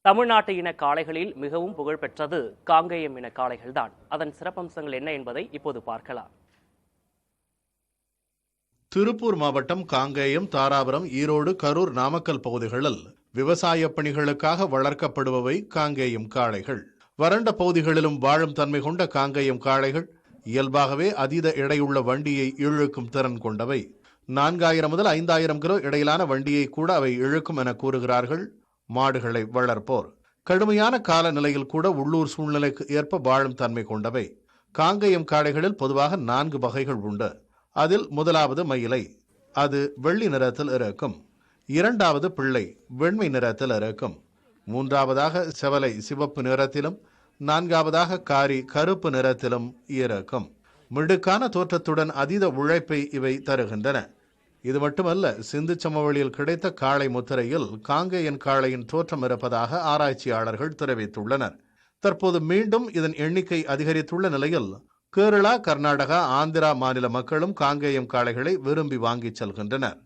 தமிழ்நாட்டு இன காளைகளில் மிகவும் புகழ்பெற்றது காங்கேயம் இன காளைகள்தான். அதன் சிறப்பம்சங்கள் என்ன என்பதை இப்போது பார்க்கலாம். திருப்பூர் மாவட்டம் காங்கேயம், தாராபுரம், ஈரோடு, கரூர், நாமக்கல் பகுதிகளில் விவசாய பணிகளுக்காக வளர்க்கப்படுபவை காங்கேயம் காளைகள். வறண்ட பகுதிகளிலும் வாழும் தன்மை கொண்ட காங்கேயம் காளைகள் இயல்பாகவே அதீத எடையுள்ள வண்டியை இழுக்கும் திறன் கொண்டவை. 4000 முதல் 5000 கிலோ இடையிலான வண்டியை கூட அவை இழுக்கும் என கூறுகிறார்கள் மாடுகளை வளர்ப்போர். கடுமையான காலநிலையில் கூட உள்ளூர் சூழ்நிலைக்கு ஏற்ப வாழும் தன்மை கொண்டவை. காங்கேயம் காளைகளில் பொதுவாக 4 வகைகள் உண்டு. அதில் முதலாவது மயிலை, அது வெள்ளி நிறத்தில் இருக்கும். இரண்டாவது பிள்ளை, வெண்மை நிறத்தில் இருக்கும். மூன்றாவதாக செவலை, சிவப்பு நிறத்திலும். நான்காவதாக காரி, கருப்பு நிறத்திலும் இருக்கும். மிடுக்கான தோற்றத்துடன் அதீத உழைப்பை இவை தருகின்றன. இது மட்டுமல்ல, சிந்து சமவெளியில் கிடைத்த காளை முத்திரையில் காங்கேயன் காளையின் தோற்றம் இருப்பதாக ஆராய்ச்சியாளர்கள் தெரிவித்துள்ளனர். தற்போது மீண்டும் இதன் எண்ணிக்கை அதிகரித்துள்ள நிலையில் கேரளா, கர்நாடகா, ஆந்திரா மாநில மக்களும் காங்கேயம் காளைகளை விரும்பி வாங்கிச் செல்கின்றனர்.